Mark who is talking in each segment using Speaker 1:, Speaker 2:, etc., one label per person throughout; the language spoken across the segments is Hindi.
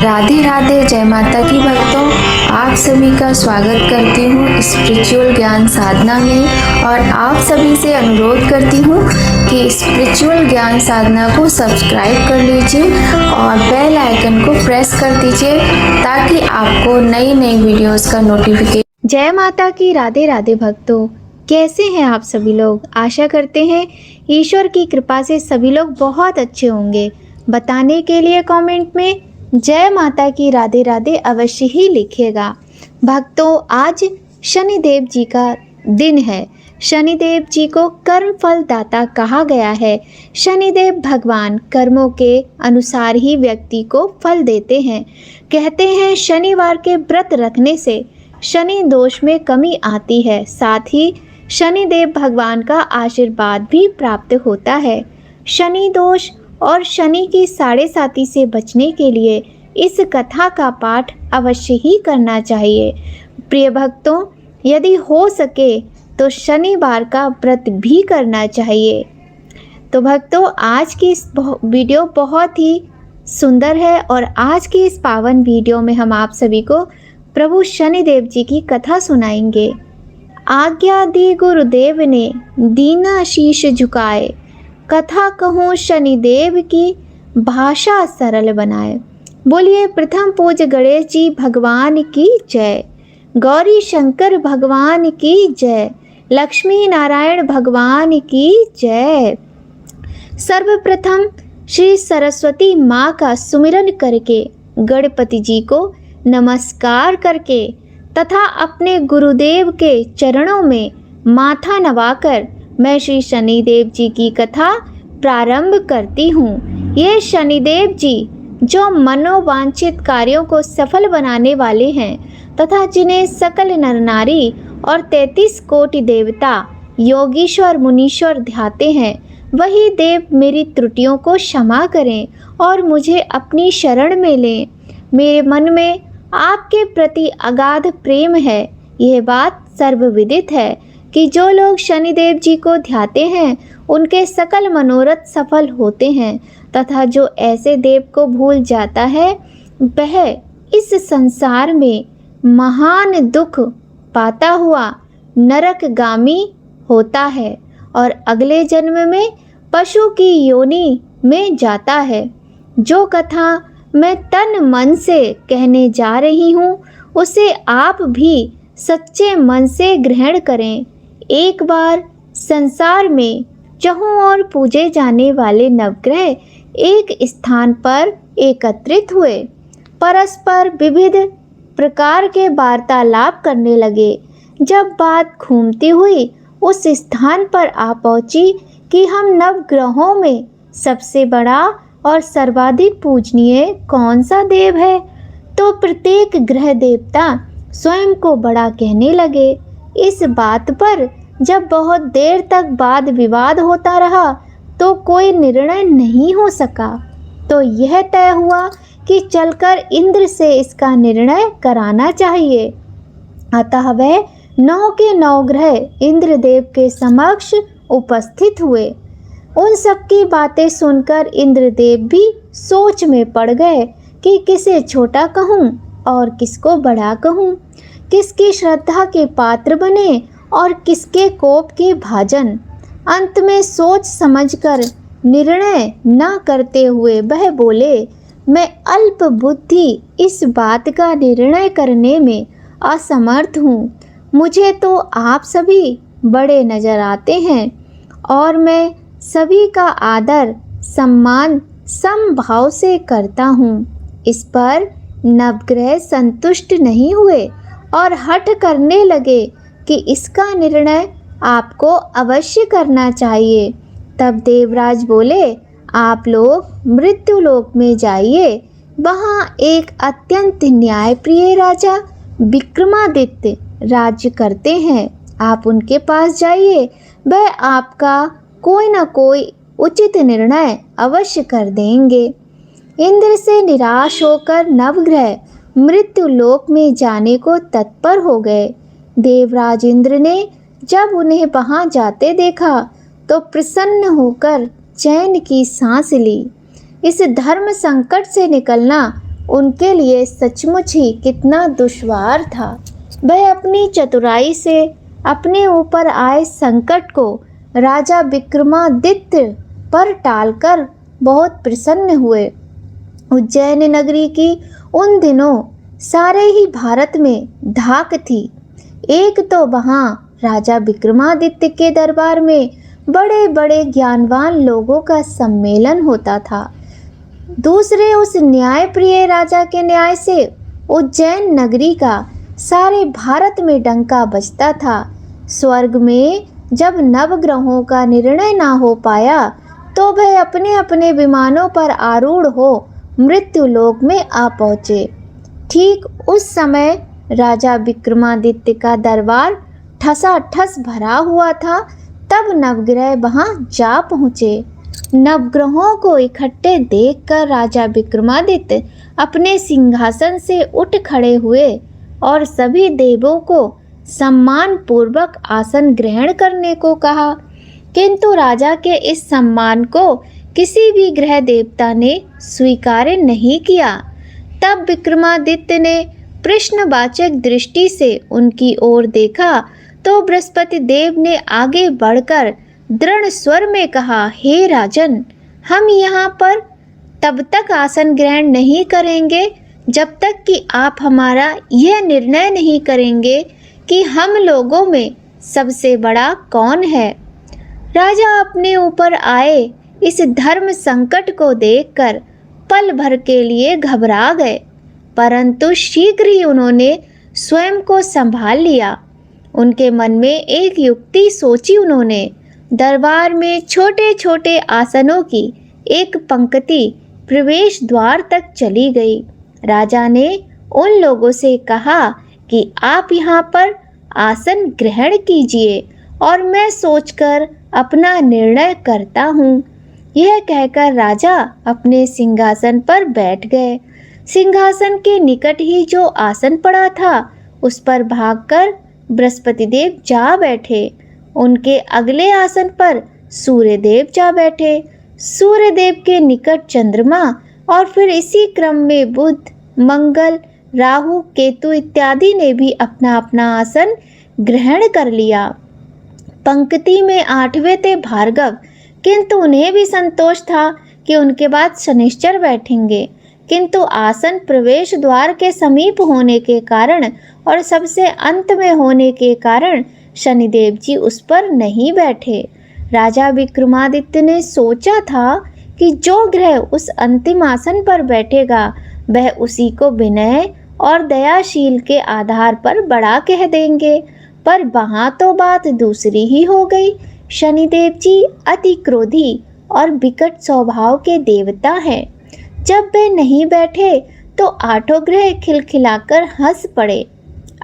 Speaker 1: राधे राधे, जय माता की भक्तों। आप सभी का स्वागत करती हूँ स्पिरिचुअल ज्ञान साधना में और आप सभी से अनुरोध करती हूँ कि स्पिरिचुअल ज्ञान साधना को सब्सक्राइब कर लीजिए और बेल आइकन को प्रेस कर दीजिए ताकि आपको नई नई वीडियोस का नोटिफिकेशन।
Speaker 2: जय माता की। राधे राधे भक्तों, कैसे हैं आप सभी लोग। आशा करते हैं ईश्वर की कृपा से सभी लोग बहुत अच्छे होंगे। बताने के लिए कमेंट में जय माता की राधे राधे अवश्य ही लिखिएगा। भक्तों, आज शनिदेव जी का दिन है। शनिदेव जी को कर्म फल दाता कहा गया है। शनिदेव भगवान कर्मों के अनुसार ही व्यक्ति को फल देते हैं। कहते हैं शनिवार के व्रत रखने से शनि दोष में कमी आती है, साथ ही शनिदेव भगवान का आशीर्वाद भी प्राप्त होता है। शनि दोष और शनि की साढ़े साती से बचने के लिए इस कथा का पाठ अवश्य ही करना चाहिए। प्रिय भक्तों, यदि हो सके तो शनिवार का व्रत भी करना चाहिए। तो भक्तों, आज की इस वीडियो बहुत ही सुंदर है और आज की इस पावन वीडियो में हम आप सभी को प्रभु शनिदेव जी की कथा सुनाएंगे। आज्ञा दी गुरुदेव ने, दीना शीश झुकाए, कथा कहूँ शनिदेव की, भाषा सरल बनाए। बोलिए प्रथम पूज्य गणेश जी भगवान की जय, गौरी शंकर भगवान की जय, लक्ष्मी नारायण भगवान की जय। सर्वप्रथम श्री सरस्वती माँ का सुमिरन करके, गणपति जी को नमस्कार करके तथा अपने गुरुदेव के चरणों में माथा नवाकर मैं श्री शनिदेव जी की कथा प्रारंभ करती हूँ। ये शनिदेव जी जो मनोवांछित कार्यों को सफल बनाने वाले हैं तथा जिन्हें सकल नर नारी और 33 कोटि देवता योगीश्वर मुनीश्वर ध्याते हैं, वही देव मेरी त्रुटियों को क्षमा करें और मुझे अपनी शरण में लें। मेरे मन में आपके प्रति अगाध प्रेम है। यह बात सर्वविदित है कि जो लोग शनिदेव जी को ध्याते हैं उनके सकल मनोरथ सफल होते हैं तथा जो ऐसे देव को भूल जाता है वह इस संसार में महान दुख पाता हुआ नरकगामी होता है और अगले जन्म में पशु की योनि में जाता है। जो कथा मैं तन मन से कहने जा रही हूँ उसे आप भी सच्चे मन से ग्रहण करें। एक बार संसार में चहुं ओर पूजे जाने वाले नवग्रह एक स्थान पर एकत्रित हुए, परस्पर विविध प्रकार के वार्तालाप करने लगे। जब बात घूमती हुई उस स्थान पर आ पहुंची कि हम नवग्रहों में सबसे बड़ा और सर्वाधिक पूजनीय कौन सा देव है, तो प्रत्येक ग्रह देवता स्वयं को बड़ा कहने लगे। इस बात पर जब बहुत देर तक वाद विवाद होता रहा तो कोई निर्णय नहीं हो सका, तो यह तय हुआ कि चलकर इंद्र से इसका निर्णय कराना चाहिए। अतः वह 9 के 9 ग्रह इंद्रदेव के समक्ष उपस्थित हुए। उन सबकी बातें सुनकर इंद्रदेव भी सोच में पड़ गए कि किसे छोटा कहूँ और किसको बड़ा कहूँ, किसकी श्रद्धा के पात्र बने और किसके कोप के भाजन। अंत में सोच समझकर निर्णय न करते हुए वह बोले, मैं अल्प बुद्धि इस बात का निर्णय करने में असमर्थ हूँ। मुझे तो आप सभी बड़े नजर आते हैं और मैं सभी का आदर सम्मान समभाव से करता हूँ। इस पर नवग्रह संतुष्ट नहीं हुए और हठ करने लगे कि इसका निर्णय आपको अवश्य करना चाहिए। तब देवराज बोले, आप लोग मृत्यु लोक में जाइए, वहाँ एक अत्यंत न्यायप्रिय राजा विक्रमादित्य राज्य करते हैं। आप उनके पास जाइए, वह आपका कोई न कोई उचित निर्णय अवश्य कर देंगे। इंद्र से निराश होकर नवग्रह मृत्यु लोक में जाने को तत्पर हो गए। देवराज इंद्र ने जब उन्हें वहां जाते देखा तो प्रसन्न होकर चैन की सांस ली। इस धर्म संकट से निकलना उनके लिए सचमुच ही कितना दुश्वार था। वह अपनी चतुराई से अपने ऊपर आए संकट को राजा विक्रमादित्य पर टालकर बहुत प्रसन्न हुए। उज्जैन नगरी की उन दिनों सारे ही भारत में धाक थी। एक तो वहाँ राजा विक्रमादित्य के दरबार में बड़े बड़े ज्ञानवान लोगों का सम्मेलन होता था, दूसरे उस न्यायप्रिय राजा के न्याय से उज्जैन नगरी का सारे भारत में डंका बजता था। स्वर्ग में जब नवग्रहों का निर्णय ना हो पाया तो वह अपने अपने विमानों पर आरूढ़ हो मृत्यु लोक में आ पहुँचे। ठीक उस समय राजा विक्रमादित्य का दरबार ठसाठस भरा हुआ था। तब नवग्रह वहां जा पहुँचे। नवग्रहों को इकट्ठे देखकर राजा विक्रमादित्य अपने सिंहासन से उठ खड़े हुए और सभी देवों को सम्मान पूर्वक आसन ग्रहण करने को कहा, किंतु राजा के इस सम्मान को किसी भी ग्रह देवता ने स्वीकार नहीं किया। तब विक्रमादित्य ने प्रश्नवाचक दृष्टि से उनकी ओर देखा तो बृहस्पति देव ने आगे बढ़कर दृढ़ स्वर में कहा, हे राजन, हम यहाँ पर तब तक आसन ग्रहण नहीं करेंगे जब तक कि आप हमारा यह निर्णय नहीं करेंगे कि हम लोगों में सबसे बड़ा कौन है। राजा अपने ऊपर आए इस धर्म संकट को देखकर पल भर के लिए घबरा गए, परंतु शीघ्र ही उन्होंने स्वयं को संभाल लिया। उनके मन में एक युक्ति सोची। उन्होंने दरबार में छोटे छोटे आसनों की एक पंक्ति प्रवेश द्वार तक चली गई। राजा ने उन लोगों से कहा कि आप यहाँ पर आसन ग्रहण कीजिए और मैं सोचकर अपना निर्णय करता हूँ। यह कहकर राजा अपने सिंहासन पर बैठ गए। सिंहासन के निकट ही जो आसन पड़ा था उस पर भागकर बृहस्पति देव जा बैठे। उनके अगले आसन पर सूर्यदेव जा बैठे। सूर्यदेव के निकट चंद्रमा और फिर इसी क्रम में बुध, मंगल, राहु, केतु इत्यादि ने भी अपना अपना आसन ग्रहण कर लिया। पंक्ति में 8वें थे भार्गव, किंतु उन्हें भी संतोष था कि उनके बाद शनिश्चर बैठेंगे, किंतु आसन प्रवेश द्वार के समीप होने के कारण और सबसे अंत में होने के कारण शनिदेव जी उस पर नहीं बैठे। राजा विक्रमादित्य ने सोचा था कि जो ग्रह उस अंतिम आसन पर बैठेगा वह उसी को विनय और दयाशील के आधार पर बड़ा कह देंगे, पर वहाँ तो बात दूसरी ही हो गई। शनिदेव जी अति क्रोधी और विकट स्वभाव के देवता हैं। जब वे नहीं बैठे तो 8 ग्रह खिलखिलाकर हंस पड़े।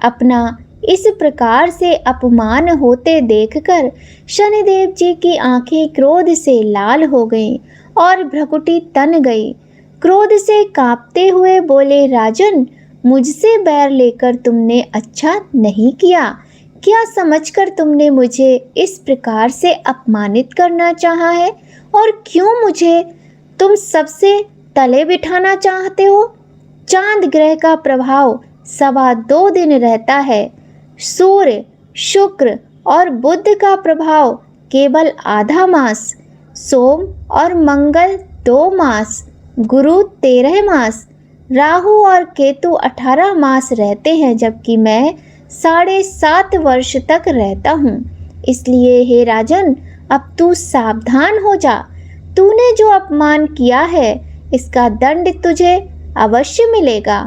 Speaker 2: अपना इस प्रकार से अपमान होते देखकर शनिदेव जी की आंखें क्रोध से लाल हो गईं और भ्रुकुटी तन गई। क्रोध से कांपते हुए बोले, राजन, मुझसे बैर लेकर तुमने अच्छा नहीं किया। क्या समझकर तुमने मुझे इस प्रकार से अपमानित करना चाहा है और क्यों मुझे तुम सबसे तले बिठाना चाहते हो? चांद ग्रह का प्रभाव 2.25 दिन रहता है। सूर्य, शुक्र और बुध का प्रभाव केवल आधा मास, सोम और मंगल 2 मास, गुरु 13 मास, राहु और केतु 18 मास रहते हैं, जबकि मैं 7.5 वर्ष तक रहता हूँ। इसलिए हे राजन, अब तू सावधान हो जा। तूने जो अपमान किया है इसका दंड तुझे अवश्य मिलेगा।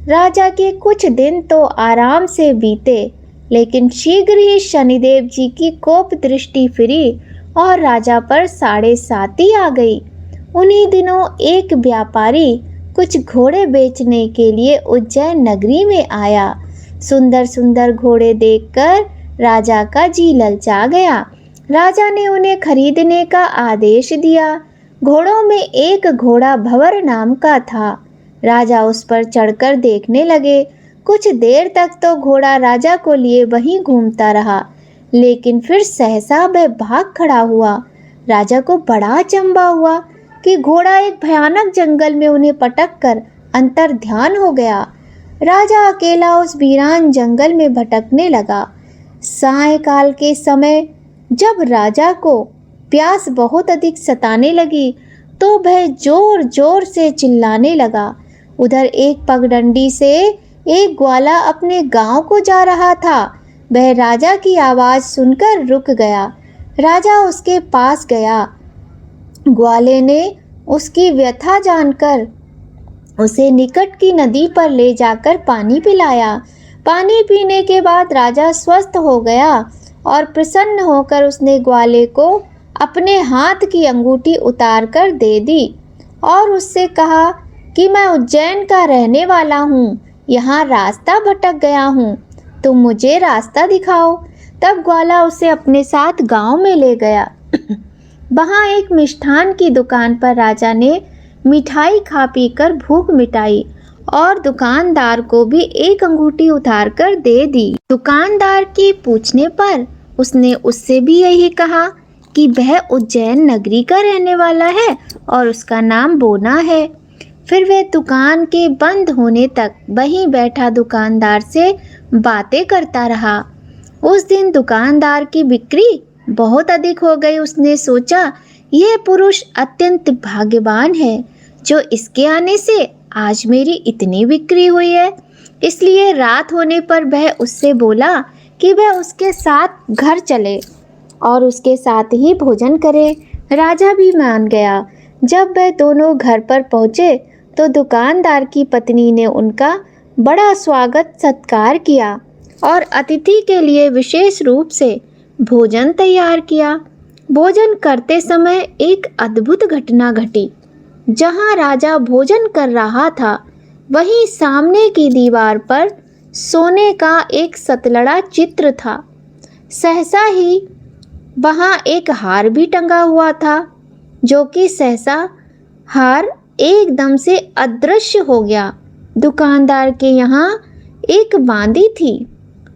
Speaker 2: राजा के कुछ दिन तो आराम से बीते, लेकिन शीघ्र ही शनिदेव जी की कोप दृष्टि फिरी और राजा पर 7.5 आ गई। उन्हीं दिनों एक व्यापारी कुछ घोड़े बेचने के लिए उज्जैन नगरी में आया। सुंदर सुंदर घोड़े देखकर राजा का जी ललचा गया। राजा ने उन्हें खरीदने का आदेश दिया। घोड़ों में एक घोड़ा भंवर नाम का था। राजा उस पर चढ़कर देखने लगे। कुछ देर तक तो घोड़ा राजा को लिए वहीं घूमता रहा, लेकिन फिर सहसा वह भाग खड़ा हुआ। राजा को बड़ा अचंभा हुआ कि घोड़ा एक भयानक जंगल में उन्हें पटक कर अंतर्ध्यान हो गया। राजा अकेला उस वीरान जंगल में भटकने लगा। सायंकाल के समय जब राजा को प्यास बहुत अधिक सताने लगी तो वह जोर जोर से चिल्लाने लगा। उधर एक पगडंडी से एक ग्वाला अपने गांव को जा रहा था। वह राजा की आवाज़ सुनकर रुक गया। राजा उसके पास गया। ग्वाले ने उसकी व्यथा जानकर उसे निकट की नदी पर ले जाकर पानी पिलाया। पानी पीने के बाद राजा स्वस्थ हो गया और प्रसन्न होकर उसने ग्वाले को अपने हाथ की अंगूठी उतार कर दे दी और उससे कहा कि मैं उज्जैन का रहने वाला हूँ, यहाँ रास्ता भटक गया हूँ, तुम मुझे रास्ता दिखाओ। तब ग्वाला उसे अपने साथ गांव में ले गया। वहाँ एक मिष्ठान की दुकान पर राजा ने मिठाई खा पी कर भूख मिटाई और दुकानदार को भी एक अंगूठी उतार कर दे दी। दुकानदार के पूछने पर उसने उससे भी यही कहा कि वह उज्जैन नगरी का रहने वाला है और उसका नाम बोना है। फिर वह दुकान के बंद होने तक वहीं बैठा दुकानदार से बातें करता रहा। उस दिन दुकानदार की बिक्री बहुत अधिक हो गई। उसने सोचा यह पुरुष अत्यंत भाग्यवान है जो इसके आने से आज मेरी इतनी बिक्री हुई है। इसलिए रात होने पर वह उससे बोला कि वह उसके साथ घर चले और उसके साथ ही भोजन करे। राजा भी मान गया। जब वह दोनों घर पर पहुँचे तो दुकानदार की पत्नी ने उनका बड़ा स्वागत सत्कार किया और अतिथि के लिए विशेष रूप से भोजन तैयार किया। भोजन करते समय एक अद्भुत घटना घटी। जहां राजा भोजन कर रहा था वहीं सामने की दीवार पर सोने का एक सतलड़ा चित्र था। सहसा ही वहां एक हार भी टंगा हुआ था, जो कि सहसा हार एकदम से अदृश्य हो गया। दुकानदार के यहाँ एक बांदी थी।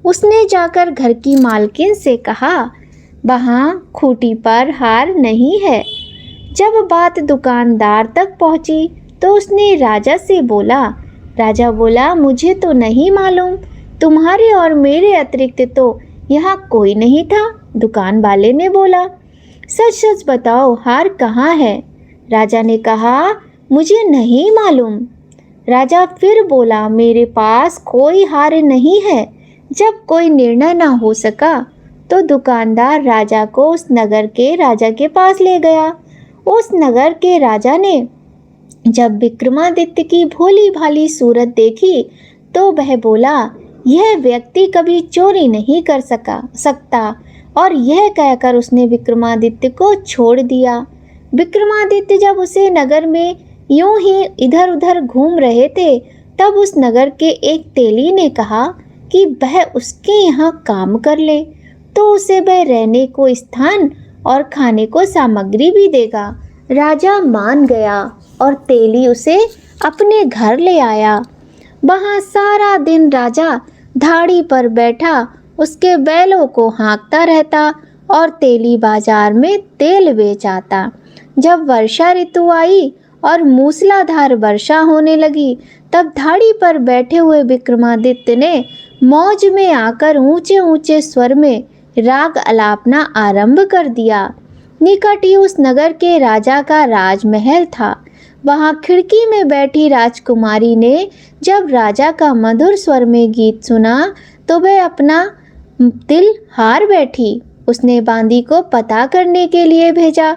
Speaker 2: उसने जाकर घर की मालकिन से कहा, वहाँ खूंटी पर हार नहीं है। जब बात दुकानदार तक पहुँची तो उसने राजा से बोला। राजा बोला, मुझे तो नहीं मालूम, तुम्हारे और मेरे अतिरिक्त तो यहाँ कोई नहीं था। दुकान वाले ने बोला, सच सच बताओ हार कहाँ है? राजा ने कहा, मुझे नहीं मालूम। राजा फिर बोला, मेरे पास कोई हार नहीं है। जब कोई निर्णय न हो सका तो दुकानदार राजा को उस नगर के राजा के पास ले गया। उस नगर के राजा ने जब विक्रमादित्य की भोली भाली सूरत देखी तो वह बोला, यह व्यक्ति कभी चोरी नहीं कर सकता और यह कहकर उसने विक्रमादित्य को छोड़ दिया। विक्रमादित्य जब उसे नगर में यूं ही इधर उधर घूम रहे थे तब उस नगर के एक तेली ने कहा कि वह उसके यहाँ काम कर ले तो उसे वह रहने को स्थान और खाने को सामग्री भी देगा। राजा मान गया और तेली उसे अपने घर ले आया। वहाँ सारा दिन राजा धाड़ी पर बैठा उसके बैलों को हाँकता रहता और तेली बाजार में तेल बेच आता। जब वर्षा ऋतु आई और मूसलाधार वर्षा होने लगी तब धाड़ी पर बैठे हुए विक्रमादित्य ने मौज में आकर ऊंचे ऊंचे स्वर में राग अलापना आरंभ कर दिया। निकट ही उस नगर के राजा का राजमहल था। वहां खिड़की में बैठी राजकुमारी ने जब राजा का मधुर स्वर में गीत सुना तो वह अपना दिल हार बैठी। उसने बांदी को पता करने के लिए भेजा।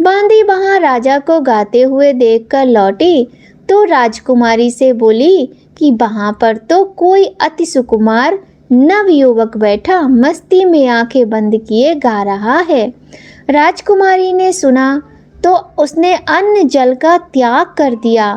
Speaker 2: बांदी वहां राजा को गाते हुए देखकर लौटी तो राजकुमारी से बोली कि वहां पर तो कोई अति सुकुमार नवयुवक बैठा मस्ती में आंखें बंद किए गा रहा है। राजकुमारी ने सुना तो उसने अन्न जल का त्याग कर दिया।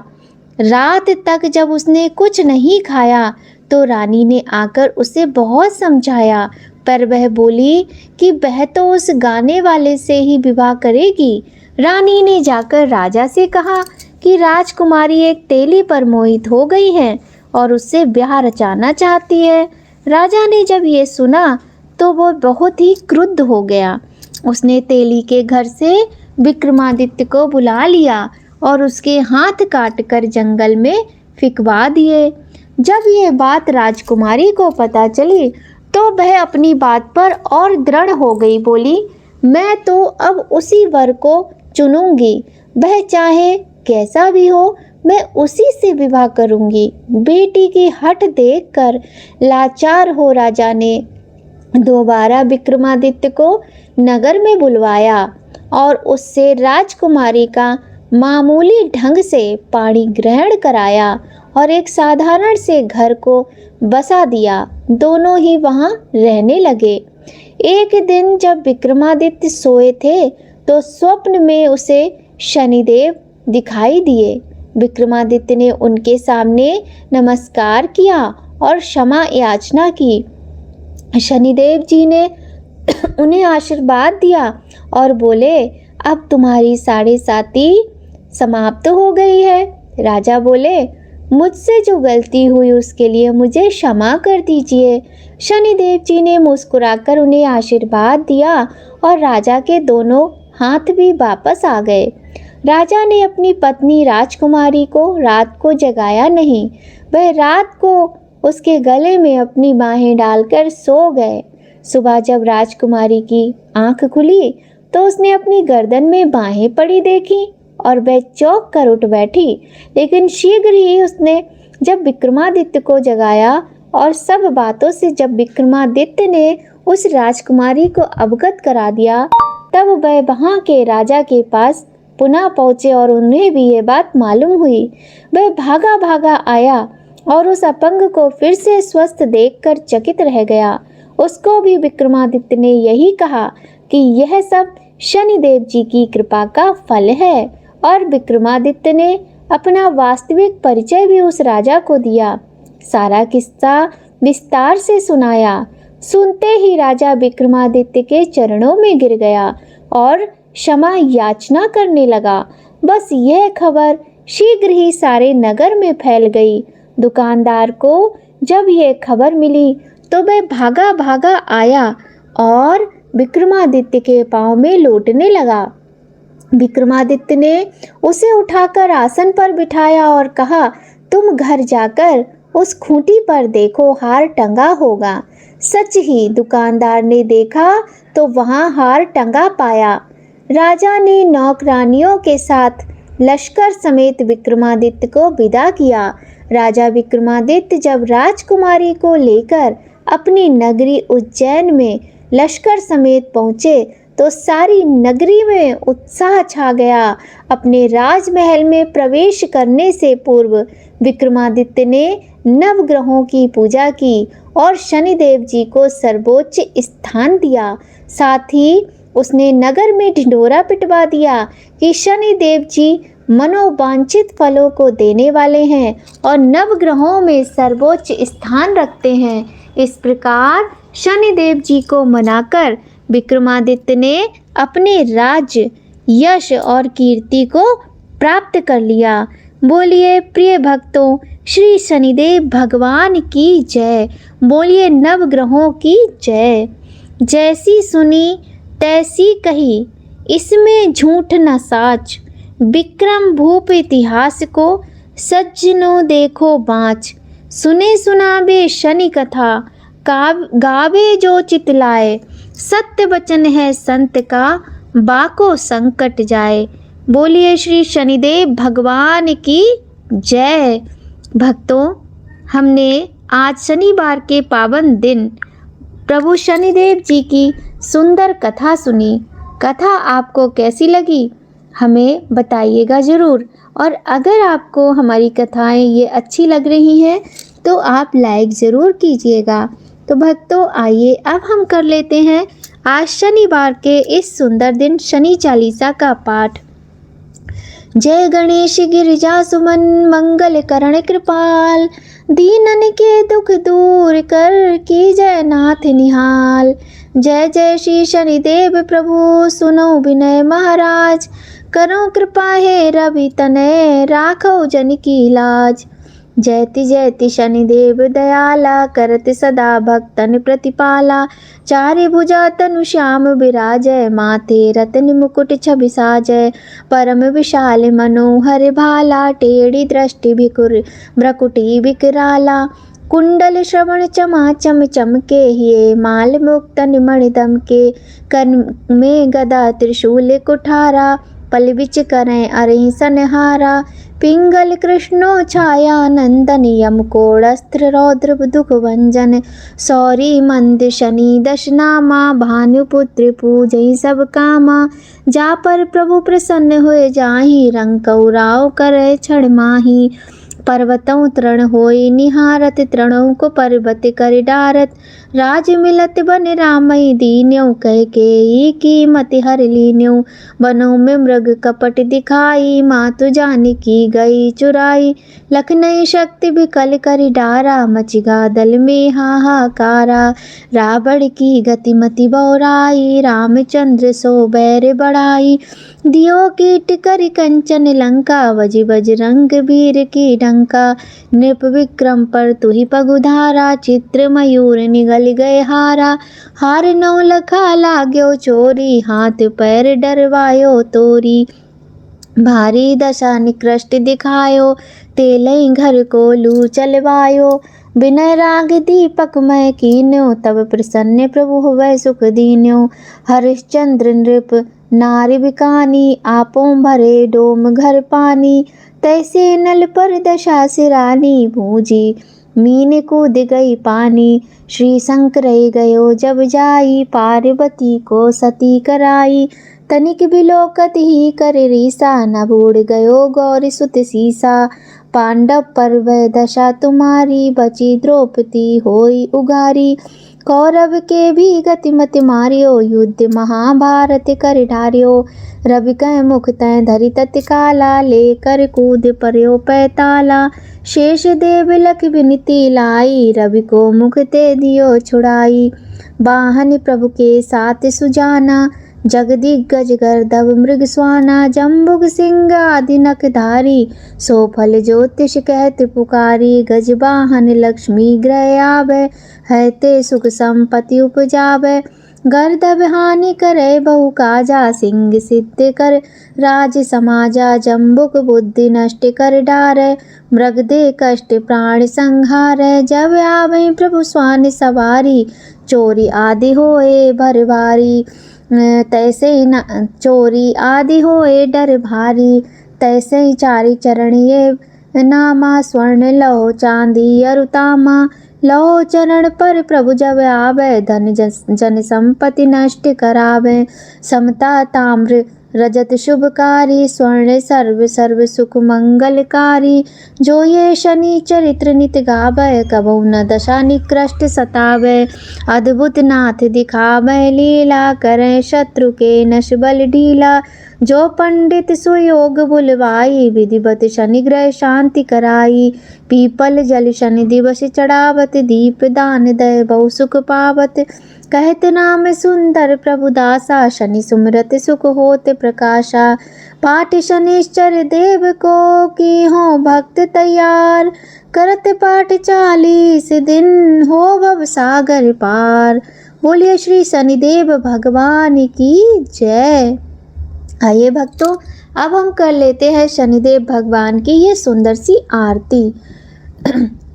Speaker 2: रात तक जब उसने कुछ नहीं खाया तो रानी ने आकर उसे बहुत समझाया, पर वह बोली कि वह तो उस गाने वाले से ही विवाह करेगी। रानी ने जाकर राजा से कहा कि राजकुमारी एक तेली पर मोहित हो गई है और उससे ब्याह रचाना चाहती है। राजा ने जब ये सुना तो वो बहुत ही क्रुद्ध हो गया। उसने तेली के घर से विक्रमादित्य को बुला लिया और उसके हाथ काटकर जंगल में फिकवा दिए। जब ये बात राजकुमारी को पता चली तो वह अपनी बात पर और दृढ़ हो गई। बोली, मैं तो अब उसी वर को चुनूंगी, वह चाहे कैसा भी हो, मैं उसी से विवाह करूंगी। बेटी की हठ देखकर लाचार हो राजा ने दोबारा विक्रमादित्य को नगर में बुलवाया और उससे राजकुमारी का मामूली ढंग से पाणी ग्रहण कराया और एक साधारण से घर को बसा दिया। दोनों ही वहां रहने लगे। एक दिन जब विक्रमादित्य सोए थे तो स्वप्न में उसे शनिदेव दिखाई दिए। विक्रमादित्य ने उनके सामने नमस्कार किया और क्षमा याचना की। शनिदेव जी ने उन्हें आशीर्वाद दिया और बोले, अब तुम्हारी साढ़े साती समाप्त हो गई है। राजा बोले, मुझसे जो गलती हुई उसके लिए मुझे क्षमा कर दीजिए। शनिदेव जी ने मुस्कुराकर उन्हें आशीर्वाद दिया और राजा के दोनों हाथ भी वापस आ गए। राजा ने अपनी पत्नी राजकुमारी को रात को जगाया नहीं। वह रात को उसके गले में अपनी बाहें डालकर सो गए। सुबह जब राजकुमारी की आंख खुली तो उसने अपनी गर्दन में बाहें पड़ी देखी और वह चौंक कर उठ बैठी। लेकिन शीघ्र ही उसने जब विक्रमादित्य को जगाया और सब बातों से जब विक्रमादित्य ने उस राजकुमारी को अवगत करा दिया, तब वह वहां के राजा के पास पुनः पहुंचे और उन्हें भी ये बात मालूम हुई। वह भागा भागा आया और उस अपंग को फिर से स्वस्थ देखकर चकित रह गया। उसको भी विक्रमादित्य ने यही कहा कि यह सब शनिदेव जी की कृपा का फल है और विक्रमादित्य ने अपना वास्तविक परिचय भी उस राजा को दिया। सारा किस्सा विस्तार से सुनाया। सुनते ही राजा विक्रमादित्य के चरणों में गिर गया और क्षमा याचना करने लगा। बस यह खबर शीघ्र ही सारे नगर में फैल गई। दुकानदार को जब यह खबर मिली तो वह भागा भागा आया और विक्रमादित्य के पांव में लौटने लगा। विक्रमादित्य ने उसे उठाकर आसन पर बिठाया और कहा, तुम घर जाकर उस खूंटी पर देखो, हार टंगा होगा। सच ही दुकानदार ने देखा तो वहां हार टंगा पाया। राजा ने नौकरानियों के साथ लश्कर समेत विक्रमादित्य को विदा किया। राजा विक्रमादित्य जब राजकुमारी को लेकर अपनी नगरी उज्जैन में लश्कर समेत पहुँचे तो सारी नगरी में उत्साह छा गया। अपने राजमहल में प्रवेश करने से पूर्व विक्रमादित्य ने नवग्रहों की पूजा की और शनिदेव जी को सर्वोच्च स्थान दिया। साथ ही उसने नगर में ढिंढोरा पिटवा दिया कि शनिदेव जी मनोवांछित फलों को देने वाले हैं और नवग्रहों में सर्वोच्च स्थान रखते हैं। इस प्रकार शनिदेव जी को मनाकर विक्रमादित्य ने अपने राज्य, यश और कीर्ति को प्राप्त कर लिया। बोलिए प्रिय भक्तों, श्री शनिदेव भगवान की जय। बोलिए नवग्रहों की जय। जैसी सुनी तैसी कही, इसमें झूठ न साच। विक्रम भूप इतिहास को, सज्जनों देखो बाँच। सुने सुनाबे शनि कथा, गावे जो चितलाए। सत्य वचन है संत का, बाको संकट जाए। बोलिए श्री शनिदेव भगवान की जय। भक्तों, हमने आज शनिवार के पावन दिन प्रभु शनिदेव जी की सुंदर कथा सुनी। कथा आपको कैसी लगी हमें बताइएगा ज़रूर। और अगर आपको हमारी कथाएं ये अच्छी लग रही हैं तो आप लाइक ज़रूर कीजिएगा। तो भक्तों, आइए अब हम कर लेते हैं आज शनिवार के इस सुंदर दिन शनि चालीसा का पाठ। जय गणेश गिरिजा सुमन, मंगल करण कृपाल। दीनन के दुख दूर कर, की जय नाथ निहाल। जय जय श्री शनिदेव प्रभु, सुनो विनय महाराज। करो कृपा हे रवि तनय, राखो जन की लाज। जयति शनिदेव दयाला, करत सदा भक्तन प्रतिपाला। चारि भुजा तनु श्याम विराजय, माथे रत्न मुकुट छवि साजय। परम विशाल मनोहर भाला, टेढ़ी दृष्टि भिकुर भ्रकुटी विकराला। कुंडल श्रवण चमाचम चमके, हिये माल मुक्त निमण दमके। कर में गदा त्रिशूल कुठारा, पल बिच करें अरि सनहारा। पिंगल कृष्णो छाया नंदन, यम कोड़स्त्र रौद्र दुख भंजन। सौरी मंद शनि दश नामा, भानुपुत्र पूजई सब कामा। जा पर प्रभु प्रसन्न हुए जाहि, रंग कौराव करे क्षण माही। पर्वतों तृण होई निहारत, तृणों को पर्वत कर डारत। राज मिलत बन रामई दीन्यों, कह के की मत हर लीन्यों। वनों में मृग कपट दिखाई, मातु जानकी गई चुराई। लखनई शक्ति विकल कर डारा, मचिगा दल में हाहाकारा। रावण की गतिमति बौराई, रामचंद्र सो बैर बढ़ाई। दियो कीट कर कंचन लंका, बज बजरंग वीर की डंका। नृप विक्रम पर तुहि पगुधारा, चित्र मयूर निगल गए हारा। हार नौ लखा लाग्यो चोरी, हाथ पैर डरवायो तोरी। भारी दशा निकृष्ट दिखायो, तेलई घर को लू चलवायो। विनय राग दीपक मय कीन्यो, तब प्रसन्न प्रभु हुए सुख दीन्यो। हरिश्चंद्र नृप नारि बिकानी, आपों भरे डोम घर पानी। तैसे नल पर दशा सिरानी, भूजी मीन कूद गई पानी। श्री शंकर गयो जब जाई, पार्वती को सती कराई। तनिक बिलोकत ही कर रीसा, न बूढ़ गयो गौरी सुत सीसा। पांडव पर वह दशा तुम्हारी, बची द्रौपदी होई उगारी। कौरव के भी गतिमत मारियो, युद्ध महाभारत कर ढारियो। रवि कह मुख तय धरि तत्काला, लेकर कूद पर्यो पैताला। शेष देव लख विनती लाई, रवि को मुख ते दियो छुड़ाई। वाहन प्रभु के साथ सुजाना, जगदिग्गज गर्दभ मृग स्वाना। जम्बुग सिंह आदि नखधारी, सो फल ज्योतिष कहत पुकारी। गजवाहन लक्ष्मी ग्रह आवे, है ते सुख संपत्ति उपजावे। गर्दभ हानि करे बहु काजा, सिंह सिद्ध कर राज समाजा। जम्बुक बुद्धि नष्ट कर डारे, मृग दे कष्ट प्राण संहारे। जब आवे प्रभु स्वान सवारी, चोरी आदि होए भर भारी। तैसे न चोरी आदि होए डर भारी। तैसे ही चारि चरण ये नामा, स्वर्ण लौ चांदी अरुतामा। लौ चरण पर प्रभु जब आवे, धन जन संपत्ति नष्ट करावे। समता ताम्र रजत शुभकारी, स्वर्ण सर्व सर्व सुख मंगलकारी। जो ये शनि चरित्र नित गावे, कबहु न दशा निकृष्ट सतावे। अद्भुत नाथ दिखावे लीला, करें शत्रु के नश बल ढीला। जो पंडित सुयोग बुलवाई, विधिवत शनि ग्रह शांति कराई। पीपल जल शनि दिवस चढ़ावत, दीप दान दय बहु सुख पावत। कहत नाम सुंदर प्रभु दासा, शनि सुमरत सुख होत प्रकाशा। पाठ शनिश्चर देव को की हो भक्त तैयार, करत पाठ 40 दिन हो भव सागर पार। बोलिए श्री शनिदेव भगवान की जय। आइए भक्तों, अब हम कर लेते हैं शनिदेव भगवान की ये सुंदर सी आरती।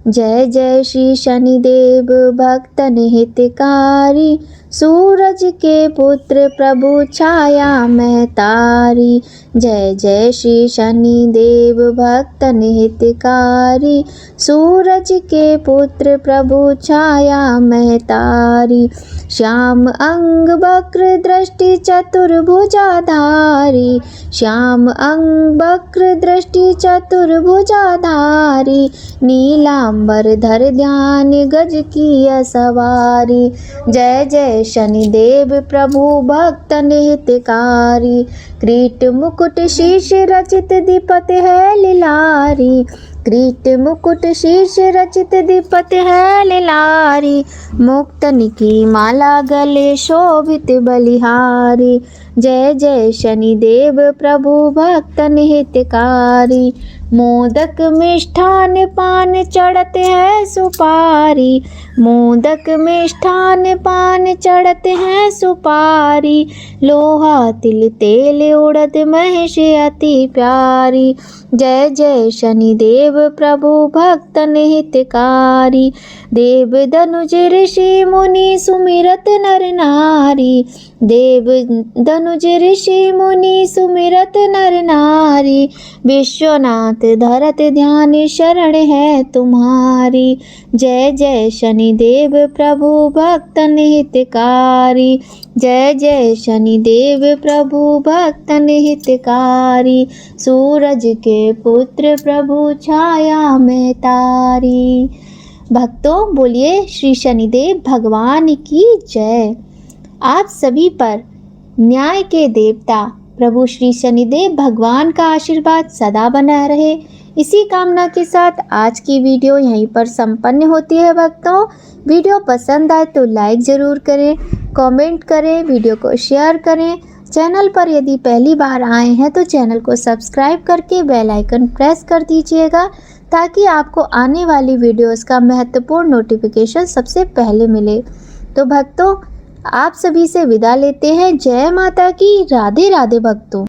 Speaker 2: जय जय श्री शनिदेव भक्तन हितकारी, सूरज के पुत्र प्रभु छाया में तारी। जय जय श्री शनिदेव भक्तन हितकारी, सूरज के पुत्र प्रभु छाया में तारी। श्याम अंग वक्र दृष्टि चतुर्भुजाधारी, श्याम अंग वक्र दृष्टि चतुर्भुजाधारी। नीलांबर धर ध्यान गज की सवारी। जय जय शनिदेव प्रभु भक्तन हितकारी, क्रीट मुकुट शीश रचित दीपत है लिलारी। किरीट मुकुट शीर्ष रचित दीपत है लिलारी, मुक्तन की माला गले शोभित बलिहारी। जय जय शनिदेव प्रभु भक्तन हितकारी, मोदक मिष्ठान पान चढ़ते हैं सुपारी, मोदक मिष्ठान पान चढ़ते हैं सुपारी। लोहा तिल तेल उड़द महेश अति प्यारी, जय जय शनिदेव प्रभु भक्तन हितकारी। देव धनुज ऋषि मुनि सुमिरत नर नारी, देव धनुज ऋषि मुनि सुमिरत नर नारी। विश्वनाथ धरत ध्यान शरण है तुम्हारी, जय जय शनिदेव प्रभु भक्तन हितकारी, जय जय शनिदेव प्रभु भक्तन हितकारी। सूरज के पुत्र प्रभु छाया में तारी। भक्तों बोलिए श्री शनिदेव भगवान की जय। आप सभी पर न्याय के देवता प्रभु श्री शनिदेव भगवान का आशीर्वाद सदा बना रहे, इसी कामना के साथ आज की वीडियो यहीं पर संपन्न होती है। भक्तों वीडियो पसंद आए तो लाइक ज़रूर करें, कमेंट करें, वीडियो को शेयर करें। चैनल पर यदि पहली बार आए हैं तो चैनल को सब्सक्राइब करके बेल आइकन प्रेस कर दीजिएगा, ताकि आपको आने वाली वीडियोस का महत्वपूर्ण नोटिफिकेशन सबसे पहले मिले। तो भक्तों आप सभी से विदा लेते हैं। जय माता की। राधे राधे भक्तों।